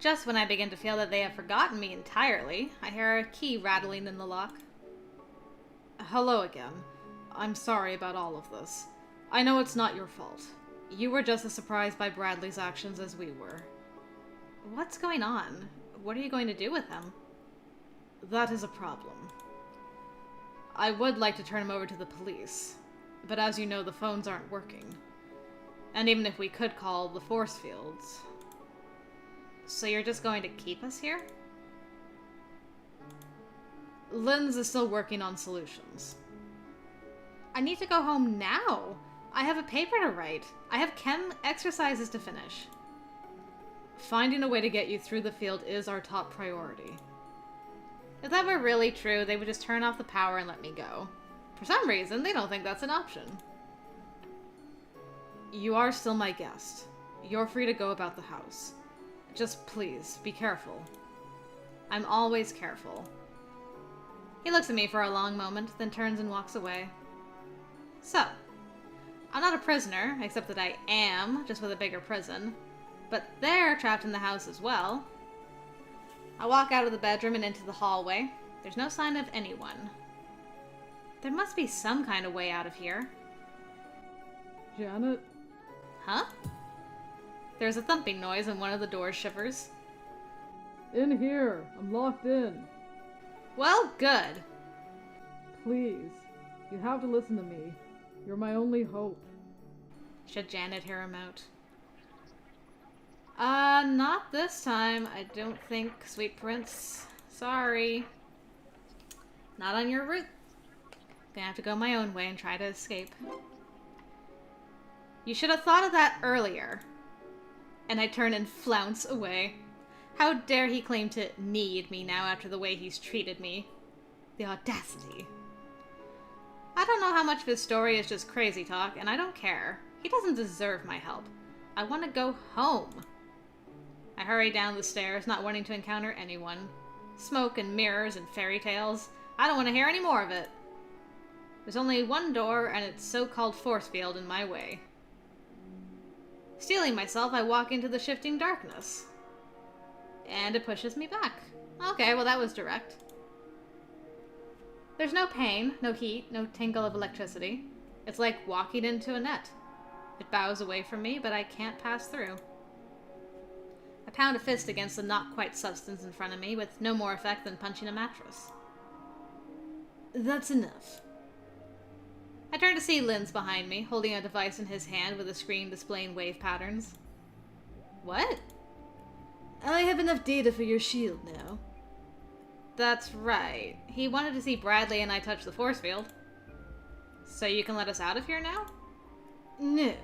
Just when I begin to feel that they have forgotten me entirely, I hear a key rattling in the lock. Hello again. I'm sorry about all of this. I know it's not your fault. You were just as surprised by Bradley's actions as we were. What's going on? What are you going to do with him? That is a problem. I would like to turn him over to the police, but as you know, the phones aren't working. And even if we could call the force fields... So you're just going to keep us here? Linz is still working on solutions. I need to go home now. I have a paper to write. I have chem exercises to finish. Finding a way to get you through the field is our top priority. If that were really true, they would just turn off the power and let me go. For some reason, they don't think that's an option. You are still my guest. You're free to go about the house. Just please, be careful. I'm always careful. He looks at me for a long moment, then turns and walks away. So, I'm not a prisoner, except that I am, just with a bigger prison. But they're trapped in the house as well. I walk out of the bedroom and into the hallway. There's no sign of anyone. There must be some kind of way out of here. Janet? Huh? There's a thumping noise and one of the doors shivers. In here. I'm locked in. Well, good. Please. You have to listen to me. You're my only hope. Should Janet hear him out? Not this time, I don't think, sweet prince. Sorry. Not on your route. Gonna have to go my own way and try to escape. You should have thought of that earlier. And I turn and flounce away. How dare he claim to need me now after the way he's treated me? The audacity. I don't know how much of his story is just crazy talk, and I don't care. He doesn't deserve my help. I want to go home. I hurry down the stairs, not wanting to encounter anyone. Smoke and mirrors and fairy tales. I don't want to hear any more of it. There's only one door, and its so-called force field in my way. Steeling myself, I walk into the shifting darkness. And it pushes me back. Okay, well that was direct. There's no pain, no heat, no tingle of electricity. It's like walking into a net. It bows away from me, but I can't pass through. I pound a fist against the not-quite substance in front of me, with no more effect than punching a mattress. That's enough. I turn to see Linz behind me, holding a device in his hand with a screen displaying wave patterns. What? I have enough data for your shield now. That's right. He wanted to see Bradley and I touch the force field. So you can let us out of here now? No.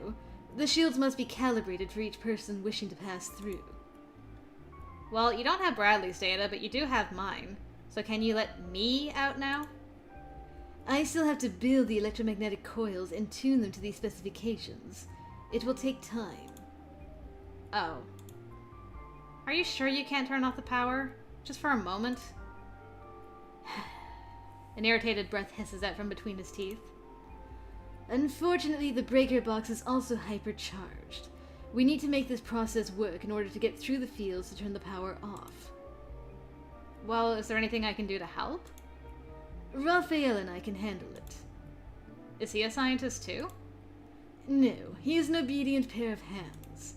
The shields must be calibrated for each person wishing to pass through. Well, you don't have Bradley's data, but you do have mine. So can you let me out now? I still have to build the electromagnetic coils and tune them to these specifications. It will take time. Oh. Are you sure you can't turn off the power? Just for a moment? An irritated breath hisses out from between his teeth. Unfortunately, the breaker box is also hypercharged. We need to make this process work in order to get through the fields to turn the power off. Well, is there anything I can do to help? Rafael and I can handle it. Is he a scientist too? No, he is an obedient pair of hands.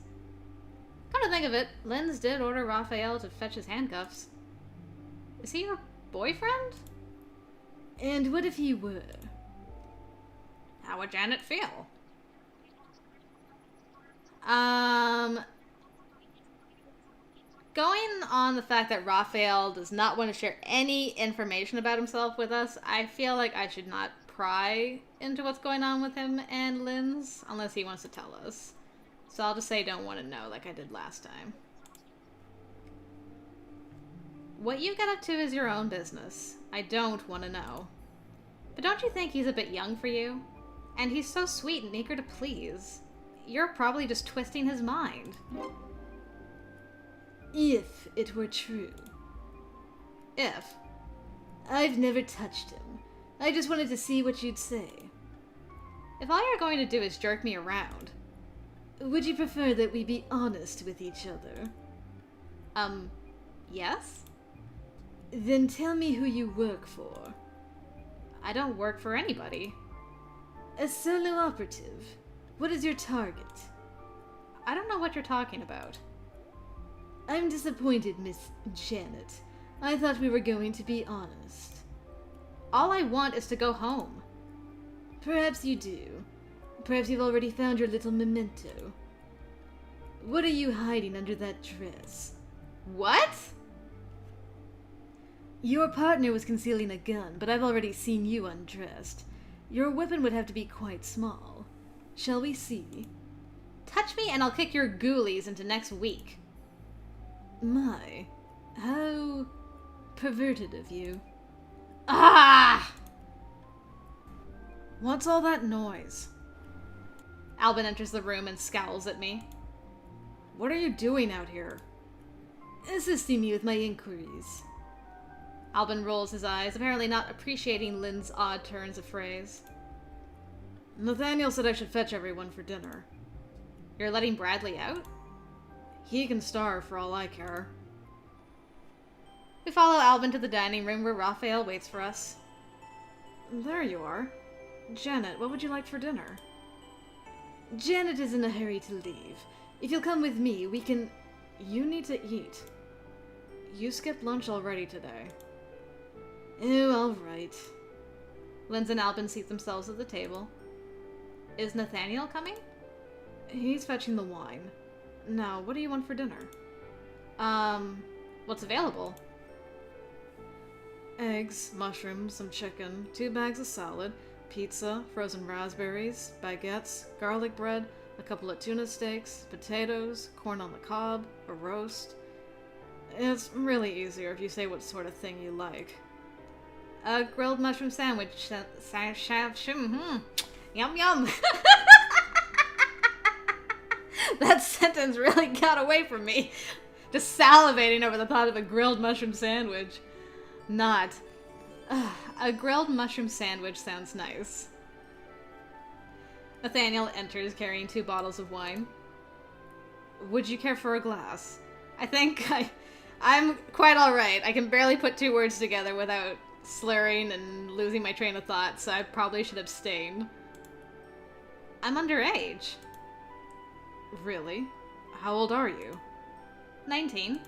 Come to think of it, Linz did order Rafael to fetch his handcuffs. Is he your boyfriend? And what if he were? How would Janet feel? Going on the fact that Rafael does not want to share any information about himself with us, I feel like I should not pry into what's going on with him and Linz, unless he wants to tell us. So I'll just say don't want to know like I did last time. What you get up to is your own business. I don't want to know. But don't you think he's a bit young for you? And he's so sweet and eager to please. You're probably just twisting his mind. If it were true. If? I've never touched him. I just wanted to see what you'd say. If all you're going to do is jerk me around. Would you prefer that we be honest with each other? Yes? Then tell me who you work for. I don't work for anybody. A solo operative. What is your target? I don't know what you're talking about. I'm disappointed, Miss Janet. I thought we were going to be honest. All I want is to go home. Perhaps you do. Perhaps you've already found your little memento. What are you hiding under that dress? What? Your partner was concealing a gun, but I've already seen you undressed. Your weapon would have to be quite small. Shall we see? Touch me and I'll kick your ghoulies into next week. My, how perverted of you. Ah! What's all that noise? Albin enters the room and scowls at me. What are you doing out here? Assisting me with my inquiries. Albin rolls his eyes, apparently not appreciating Lynn's odd turns of phrase. Nathaniel said I should fetch everyone for dinner. You're letting Bradley out? He can starve for all I care. We follow Albin to the dining room where Rafael waits for us. There you are. Janet, what would you like for dinner? Janet is in a hurry to leave. If you'll come with me, we can... You need to eat. You skipped lunch already today. Oh, all right. Linz and Albin seat themselves at the table. Is Nathaniel coming? He's fetching the wine. Now, what do you want for dinner? What's available? Eggs, mushrooms, some chicken, 2 bags of salad, pizza, frozen raspberries, baguettes, garlic bread, a couple of tuna steaks, potatoes, corn on the cob, a roast. It's really easier if you say what sort of thing you like. A grilled mushroom sandwich. Yum yum. That sentence really got away from me. Just salivating over the thought of a grilled mushroom sandwich. Not. A grilled mushroom sandwich sounds nice. Nathaniel enters carrying 2 bottles of wine. Would you care for a glass? I think I'm quite alright. I can barely put 2 words together without slurring and losing my train of thought, so I probably should abstain. I'm underage. Really? How old are you? 19.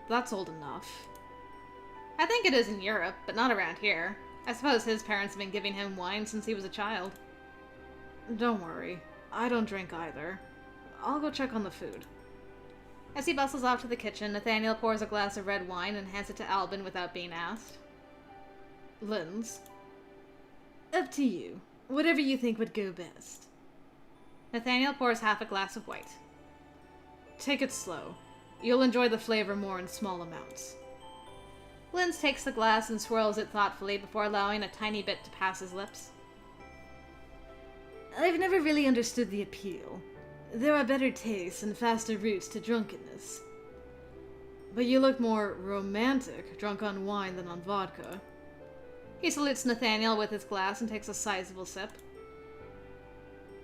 That's old enough. I think it is in Europe, but not around here. I suppose his parents have been giving him wine since he was a child. Don't worry. I don't drink either. I'll go check on the food. As he bustles off to the kitchen, Nathaniel pours a glass of red wine and hands it to Albin without being asked. Lynn's. Up to you. Whatever you think would go best. Nathaniel pours half a glass of white. Take it slow. You'll enjoy the flavor more in small amounts. Lynn's takes the glass and swirls it thoughtfully before allowing a tiny bit to pass his lips. I've never really understood the appeal. There are better tastes and faster routes to drunkenness. But you look more romantic drunk on wine than on vodka. He salutes Nathaniel with his glass and takes a sizable sip.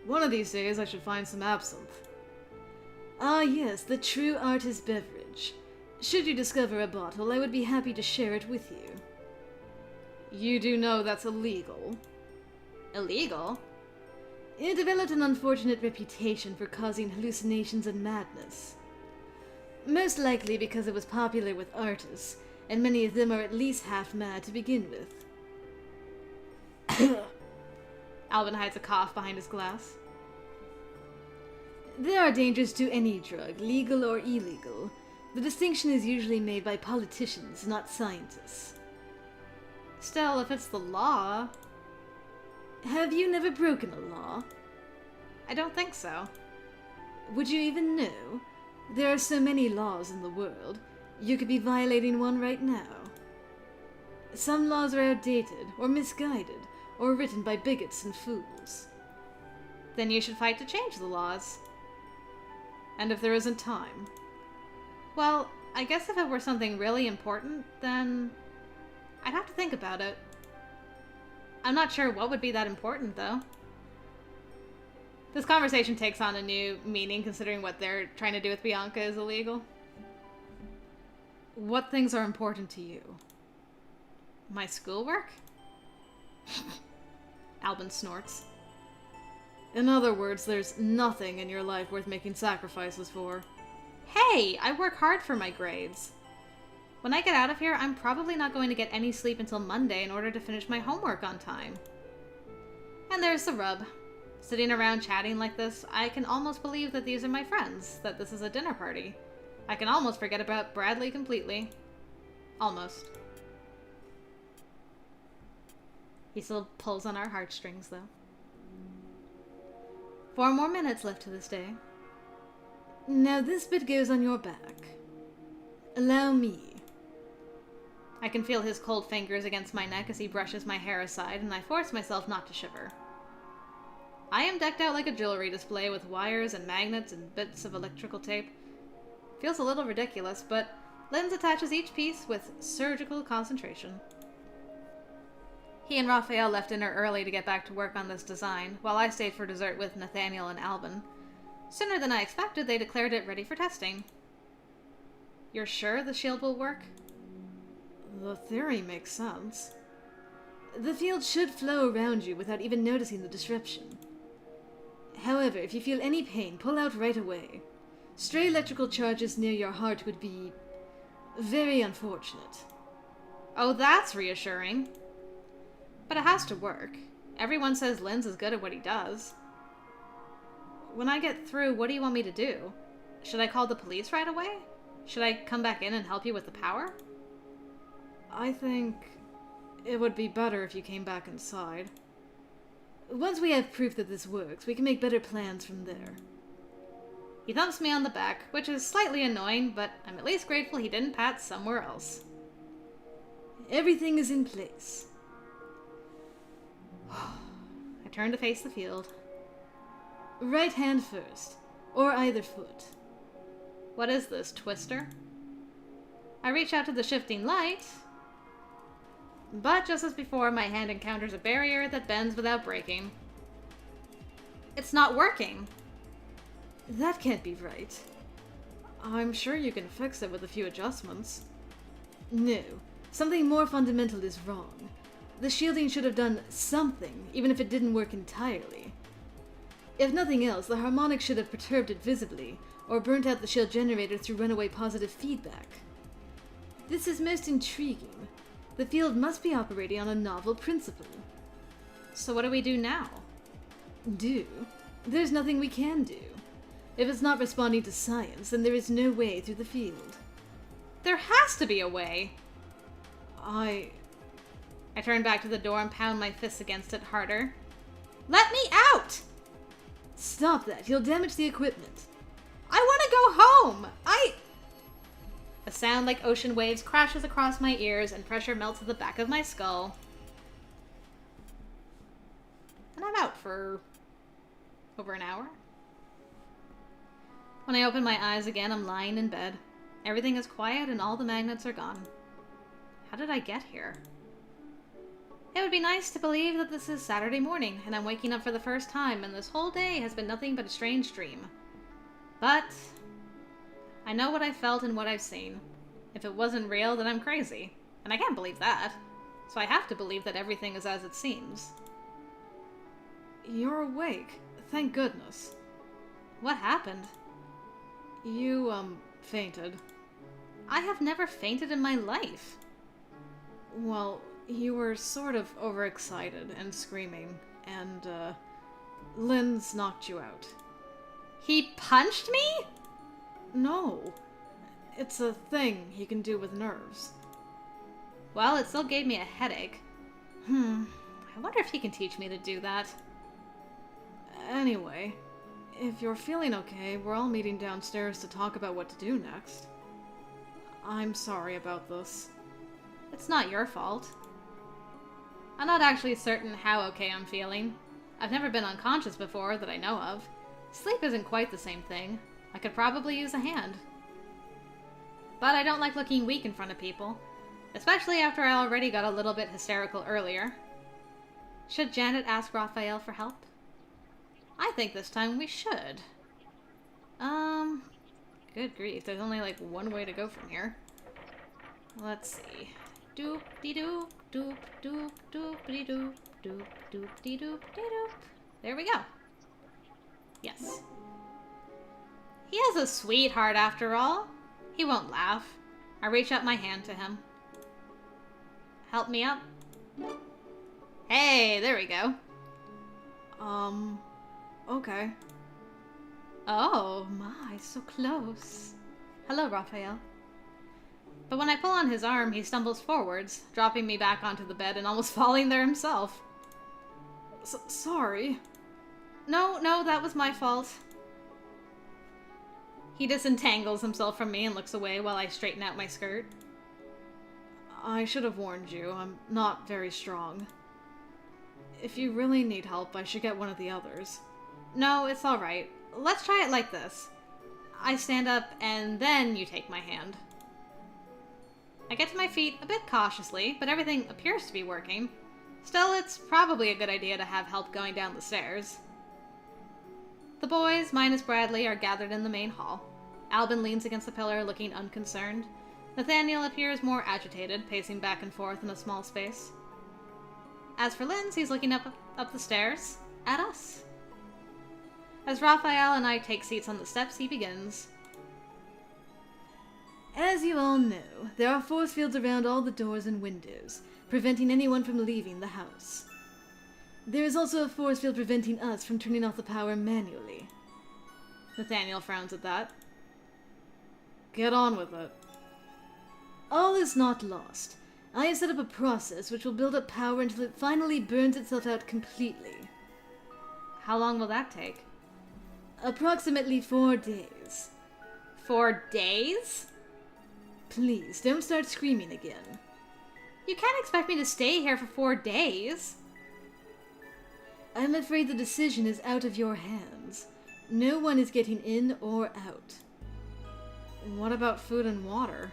One of these days I should find some absinthe. Ah yes, the true artist beverage. Should you discover a bottle, I would be happy to share it with you. You do know that's illegal. Illegal? It developed an unfortunate reputation for causing hallucinations and madness. Most likely because it was popular with artists, and many of them are at least half mad to begin with. Albin hides a cough behind his glass. There are dangers to any drug, legal or illegal. The distinction is usually made by politicians, not scientists. Still, if it's the law... Have you never broken a law? I don't think so. Would you even know? There are so many laws in the world. You could be violating one right now. Some laws are outdated, or misguided, or written by bigots and fools. Then you should fight to change the laws. And if there isn't time? Well, I guess if it were something really important, then I'd have to think about it. I'm not sure what would be that important, though. This conversation takes on a new meaning considering what they're trying to do with Bianca is illegal. What things are important to you? My schoolwork? Albin snorts. In other words, there's nothing in your life worth making sacrifices for. Hey, I work hard for my grades. When I get out of here, I'm probably not going to get any sleep until Monday in order to finish my homework on time. And there's the rub. Sitting around chatting like this, I can almost believe that these are my friends, that this is a dinner party. I can almost forget about Bradley completely. Almost. He still pulls on our heartstrings, though. 4 more minutes left to this day. Now this bit goes on your back. Allow me. I can feel his cold fingers against my neck as he brushes my hair aside, and I force myself not to shiver. I am decked out like a jewelry display with wires and magnets and bits of electrical tape. Feels a little ridiculous, but Linz attaches each piece with surgical concentration. He and Rafael left dinner early to get back to work on this design, while I stayed for dessert with Nathaniel and Albin. Sooner than I expected, they declared it ready for testing. You're sure the shield will work? The theory makes sense. The field should flow around you without even noticing the disruption. However, if you feel any pain, pull out right away. Stray electrical charges near your heart would be very unfortunate. Oh, that's reassuring. But it has to work. Everyone says Linz is good at what he does. When I get through, what do you want me to do? Should I call the police right away? Should I come back in and help you with the power? I think it would be better if you came back inside. Once we have proof that this works, we can make better plans from there. He thumps me on the back, which is slightly annoying, but I'm at least grateful he didn't pat somewhere else. Everything is in place. I turn to face the field. Right hand first, or either foot. What is this, Twister? I reach out to the shifting light, but just as before, my hand encounters a barrier that bends without breaking. It's not working. That can't be right. I'm sure you can fix it with a few adjustments. No, something more fundamental is wrong. The shielding should have done something, even if it didn't work entirely. If nothing else, the harmonic should have perturbed it visibly, or burnt out the shield generator through runaway positive feedback. This is most intriguing. The field must be operating on a novel principle. So what do we do now? Do? There's nothing we can do. If it's not responding to science, then there is no way through the field. There has to be a way! I turn back to the door and pound my fists against it harder. Let me out! Stop that, you'll damage the equipment. I want to go home! A sound like ocean waves crashes across my ears and pressure melts at the back of my skull. And I'm out for over an hour. When I open my eyes again, I'm lying in bed. Everything is quiet and all the magnets are gone. How did I get here? It would be nice to believe that this is Saturday morning and I'm waking up for the first time and this whole day has been nothing but a strange dream. But I know what I felt and what I've seen. If it wasn't real, then I'm crazy. And I can't believe that. So I have to believe that everything is as it seems. You're awake. Thank goodness. What happened? You, fainted. I have never fainted in my life. Well, you were sort of overexcited and screaming, and, Linz knocked you out. He punched me? No. It's a thing he can do with nerves. Well, it still gave me a headache. I wonder if he can teach me to do that. Anyway, if you're feeling okay, we're all meeting downstairs to talk about what to do next. I'm sorry about this. It's not your fault. I'm not actually certain how okay I'm feeling. I've never been unconscious before that I know of. Sleep isn't quite the same thing. I could probably use a hand. But I don't like looking weak in front of people, especially after I already got a little bit hysterical earlier. Should Janet ask Rafael for help? I think this time we should. Good grief, there's only like one way to go from here. Let's see. Doop-de-doop, doop, doop, doop-de-doop, doop, doop-de-doop, de-doop. There we go. Yes. He has a sweetheart after all. He won't laugh. I reach out my hand to him. Help me up. Hey, there we go. Okay. Oh my, so close. Hello, Rafael. But when I pull on his arm, he stumbles forwards, dropping me back onto the bed and almost falling there himself. Sorry. No, that was my fault. He disentangles himself from me and looks away while I straighten out my skirt. I should have warned you. I'm not very strong. If you really need help, I should get one of the others. No, it's alright. Let's try it like this. I stand up and then you take my hand. I get to my feet a bit cautiously, but everything appears to be working. Still, it's probably a good idea to have help going down the stairs. The boys, minus Bradley, are gathered in the main hall. Albin leans against the pillar, looking unconcerned. Nathaniel appears more agitated, pacing back and forth in a small space. As for Linz, he's looking up the stairs at us. As Rafael and I take seats on the steps, he begins. As you all know, there are force fields around all the doors and windows, preventing anyone from leaving the house. There is also a force field preventing us from turning off the power manually. Nathaniel frowns at that. Get on with it. All is not lost. I have set up a process which will build up power until it finally burns itself out completely. How long will that take? Approximately 4 days. 4 days? Please, don't start screaming again. You can't expect me to stay here for 4 days. I'm afraid the decision is out of your hands. No one is getting in or out. What about food and water?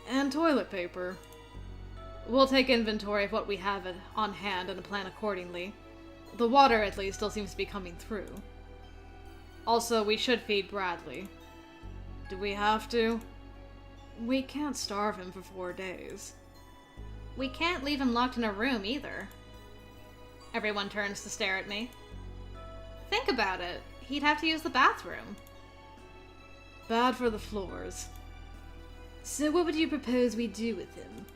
And toilet paper. We'll take inventory of what we have on hand and plan accordingly. The water, at least, still seems to be coming through. Also, we should feed Bradley. Do we have to? We can't starve him for 4 days. We can't leave him locked in a room, either. Everyone turns to stare at me. Think about it. He'd have to use the bathroom. Bad for the floors. So what would you propose we do with him?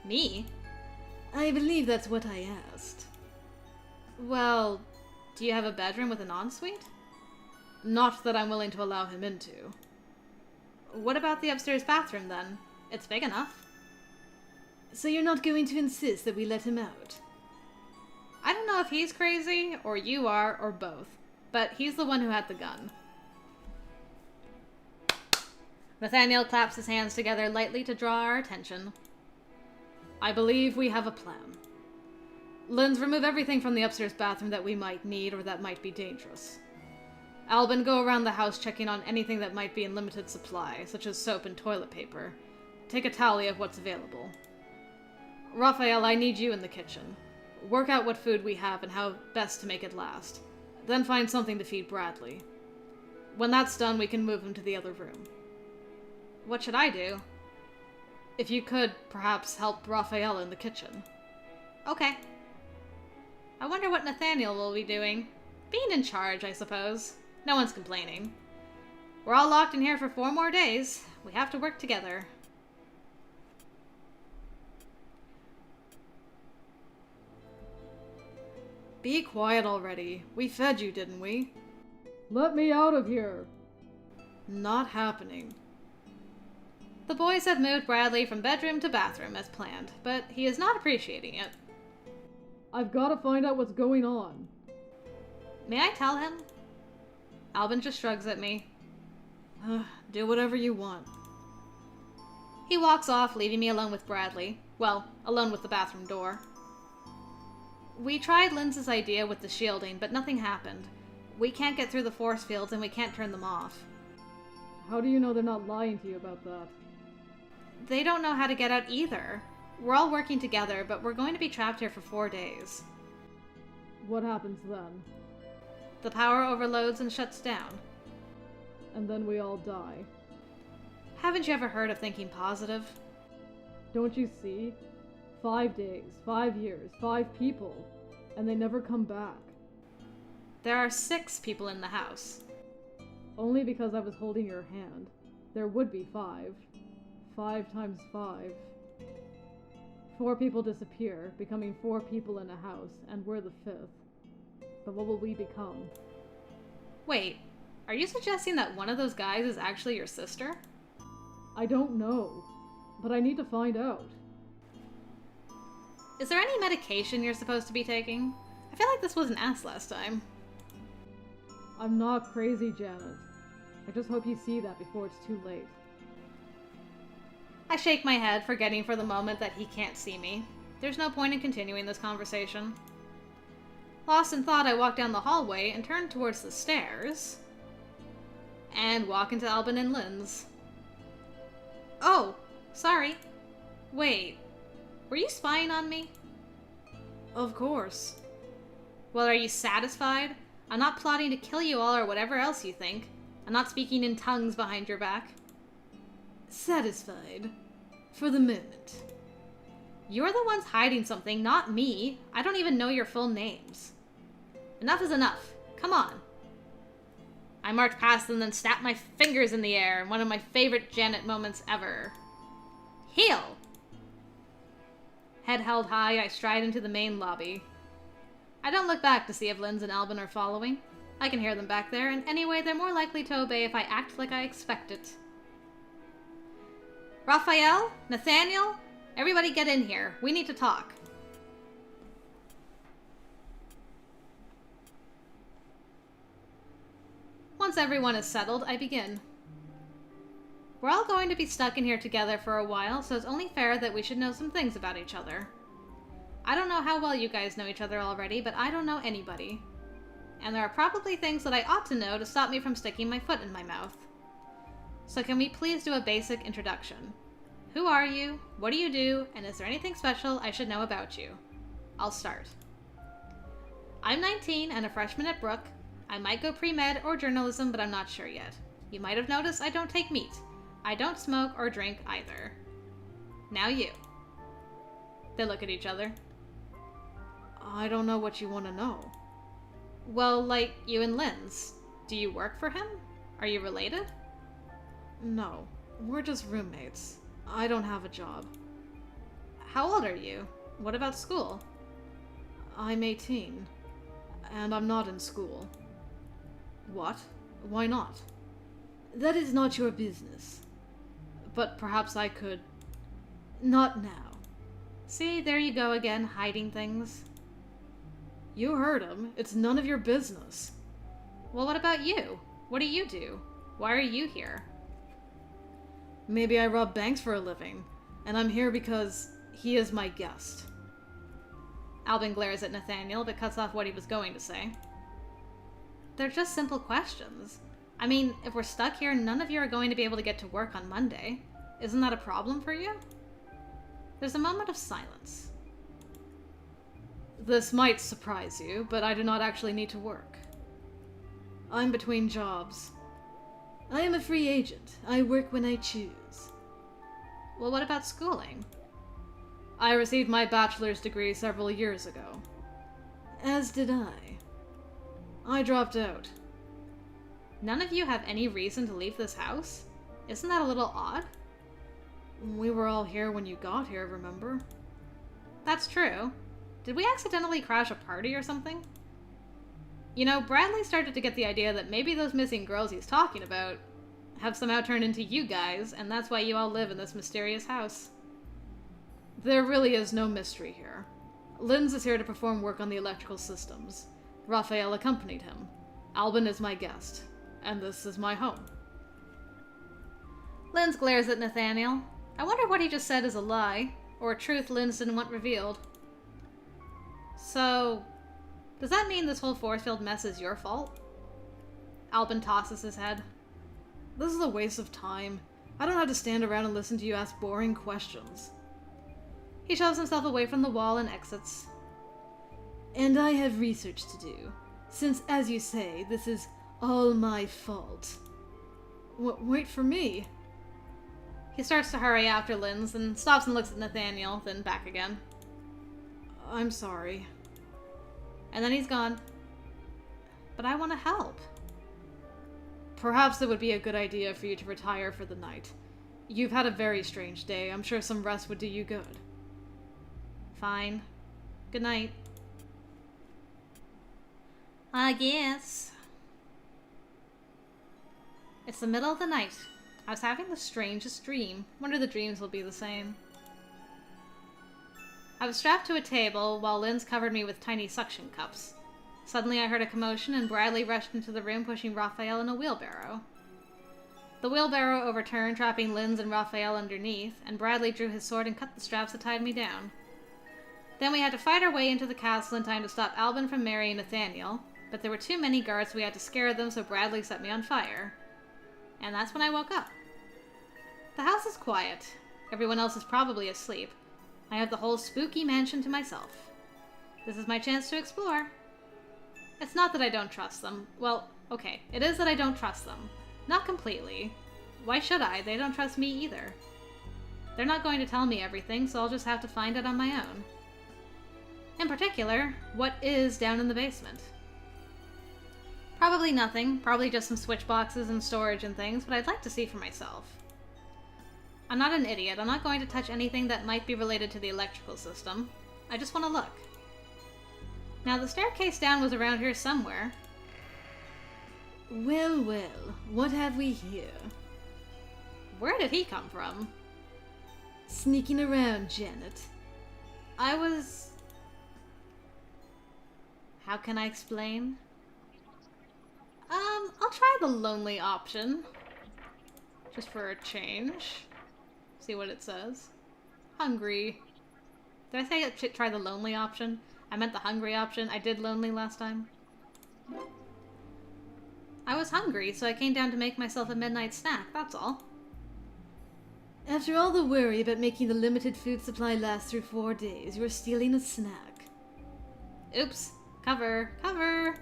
Me? I believe that's what I asked. Well, do you have a bedroom with an ensuite? Not that I'm willing to allow him into. What about the upstairs bathroom, then? It's big enough. So you're not going to insist that we let him out? I don't know if he's crazy, or you are, or both. But he's the one who had the gun. Nathaniel claps his hands together lightly to draw our attention. I believe we have a plan. Linz, remove everything from the upstairs bathroom that we might need or that might be dangerous. Albin, go around the house checking on anything that might be in limited supply, such as soap and toilet paper. Take a tally of what's available. Rafael, I need you in the kitchen. Work out what food we have and how best to make it last. Then find something to feed Bradley. When that's done, we can move him to the other room. What should I do? If you could, perhaps help Rafael in the kitchen. Okay. I wonder what Nathaniel will be doing. Being in charge, I suppose. No one's complaining. We're all locked in here for 4 more days. We have to work together. Be quiet already. We fed you, didn't we? Let me out of here. Not happening. The boys have moved Bradley from bedroom to bathroom as planned, but he is not appreciating it. I've got to find out what's going on. May I tell him? Albin just shrugs at me. Do whatever you want. He walks off, leaving me alone with Bradley. Well, alone with the bathroom door. We tried Linz's idea with the shielding, but nothing happened. We can't get through the force fields and we can't turn them off. How do you know they're not lying to you about that? They don't know how to get out either. We're all working together, but we're going to be trapped here for 4 days. What happens then? The power overloads and shuts down. And then we all die. Haven't you ever heard of thinking positive? Don't you see? 5 days, 5 years, 5 people, and they never come back. There are 6 people in the house. Only because I was holding your hand. There would be 5. 5 times 5. 4 people disappear, becoming 4 people in a house, and we're the 5th. But what will we become? Wait, are you suggesting that one of those guys is actually your sister? I don't know, but I need to find out. Is there any medication you're supposed to be taking? I feel like this wasn't asked last time. I'm not crazy, Janet. I just hope you see that before it's too late. I shake my head, forgetting for the moment that he can't see me. There's no point in continuing this conversation. Lost in thought, I walk down the hallway and turn towards the stairs, and walk into Albin and Lynn's. Oh, sorry. Wait, were you spying on me? Of course. Well, are you satisfied? I'm not plotting to kill you all or whatever else you think. I'm not speaking in tongues behind your back. Satisfied. For the moment. You're the ones hiding something, not me. I don't even know your full names. Enough is enough. Come on. I march past them, then snap my fingers in the air in one of my favorite Janet moments ever. Heel! Head held high, I stride into the main lobby. I don't look back to see if Linz and Albin are following. I can hear them back there, and anyway, they're more likely to obey if I act like I expect it. Rafael? Nathaniel? Everybody get in here. We need to talk. Once everyone is settled, I begin. We're all going to be stuck in here together for a while, so it's only fair that we should know some things about each other. I don't know how well you guys know each other already, but I don't know anybody. And there are probably things that I ought to know to stop me from sticking my foot in my mouth. So can we please do a basic introduction? Who are you? What do you do? And is there anything special I should know about you? I'll start. I'm 19 and a freshman at Brook. I might go pre-med or journalism, but I'm not sure yet. You might have noticed I don't take meat. I don't smoke or drink either. Now you. They look at each other. I don't know what you want to know. Well, like you and Linz. Do you work for him? Are you related? No, we're just roommates. I don't have a job. How old are you? What about school? I'm 18, and I'm not in school. What? Why not? That is not your business. But perhaps I could... Not now. See, there you go again, hiding things. You heard him. It's none of your business. Well, what about you? What do you do? Why are you here? Maybe I rob banks for a living, and I'm here because he is my guest. Albin glares at Nathaniel, but cuts off what he was going to say. They're just simple questions. I mean, if we're stuck here, none of you are going to be able to get to work on Monday. Isn't that a problem for you? There's a moment of silence. This might surprise you, but I do not actually need to work. I'm between jobs. I am a free agent. I work when I choose. Well, what about schooling? I received my bachelor's degree several years ago. As did I. I dropped out. None of you have any reason to leave this house? Isn't that a little odd? We were all here when you got here, remember? That's true. Did we accidentally crash a party or something? You know, Bradley started to get the idea that maybe those missing girls he's talking about have somehow turned into you guys, and that's why you all live in this mysterious house. There really is no mystery here. Linz is here to perform work on the electrical systems. Rafael accompanied him. Albin is my guest. And this is my home. Linz glares at Nathaniel. I wonder what he just said is a lie, or a truth Linz didn't want revealed. So, does that mean this whole force field mess is your fault? Albin tosses his head. This is a waste of time. I don't have to stand around and listen to you ask boring questions. He shoves himself away from the wall and exits. And I have research to do, since, as you say, this is all my fault. Wait for me. He starts to hurry after Lynn's, then stops and looks at Nathaniel, then back again. I'm sorry. And then he's gone. But I want to help. Perhaps it would be a good idea for you to retire for the night. You've had a very strange day. I'm sure some rest would do you good. Fine. Good night. I guess. It's the middle of the night. I was having the strangest dream. Wonder the dreams will be the same. I was strapped to a table while Lynn's covered me with tiny suction cups. Suddenly I heard a commotion and Bradley rushed into the room pushing Rafael in a wheelbarrow. The wheelbarrow overturned, trapping Lynn's and Rafael underneath, and Bradley drew his sword and cut the straps that tied me down. Then we had to fight our way into the castle in time to stop Albin from marrying Nathaniel, but there were too many guards, so we had to scare them, so Bradley set me on fire. And that's when I woke up. The house is quiet. Everyone else is probably asleep. I have the whole spooky mansion to myself. This is my chance to explore. It's not that I don't trust them. Well, okay, it is that I don't trust them. Not completely. Why should I? They don't trust me either. They're not going to tell me everything, so I'll just have to find it on my own. In particular, what is down in the basement? Probably nothing. Probably just some switch boxes and storage and things, but I'd like to see for myself. I'm not an idiot. I'm not going to touch anything that might be related to the electrical system. I just want to look. Now, the staircase down was around here somewhere. Well, well, what have we here? Where did he come from? Sneaking around, Janet. I was... How can I explain? I'll try the lonely option. Just for a change. See what it says. Hungry. Did I say try the lonely option? I meant the hungry option. I did lonely last time. I was hungry, so I came down to make myself a midnight snack, that's all. After all the worry about making the limited food supply last through 4 days, you were stealing a snack. Oops. Cover. Cover!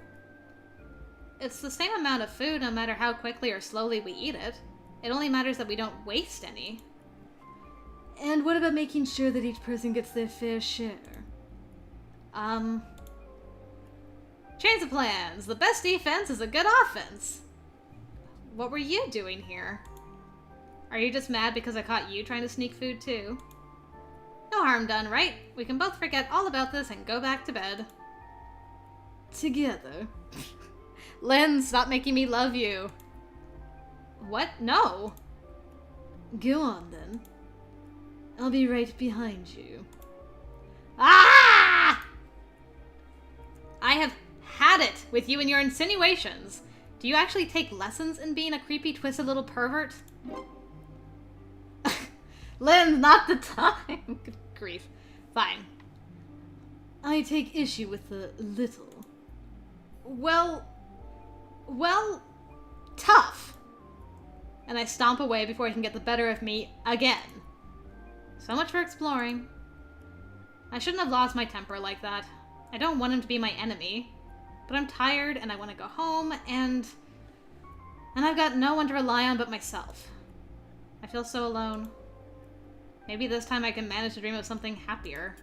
It's the same amount of food no matter how quickly or slowly we eat it. It only matters that we don't waste any. And what about making sure that each person gets their fair share? Change of plans. The best defense is a good offense. What were you doing here? Are you just mad because I caught you trying to sneak food too? No harm done, right? We can both forget all about this and go back to bed. Together. Lynn, stop making me love you. What? No. Go on, then. I'll be right behind you. Ah! I have had it with you and your insinuations. Do you actually take lessons in being a creepy, twisted little pervert? Lynn, not the time. Good grief. Fine. I take issue with the little. Well, tough. And I stomp away before he can get the better of me again. So much for exploring. I shouldn't have lost my temper like that. I don't want him to be my enemy. But I'm tired and I want to go home and I've got no one to rely on but myself. I feel so alone. Maybe this time I can manage to dream of something happier.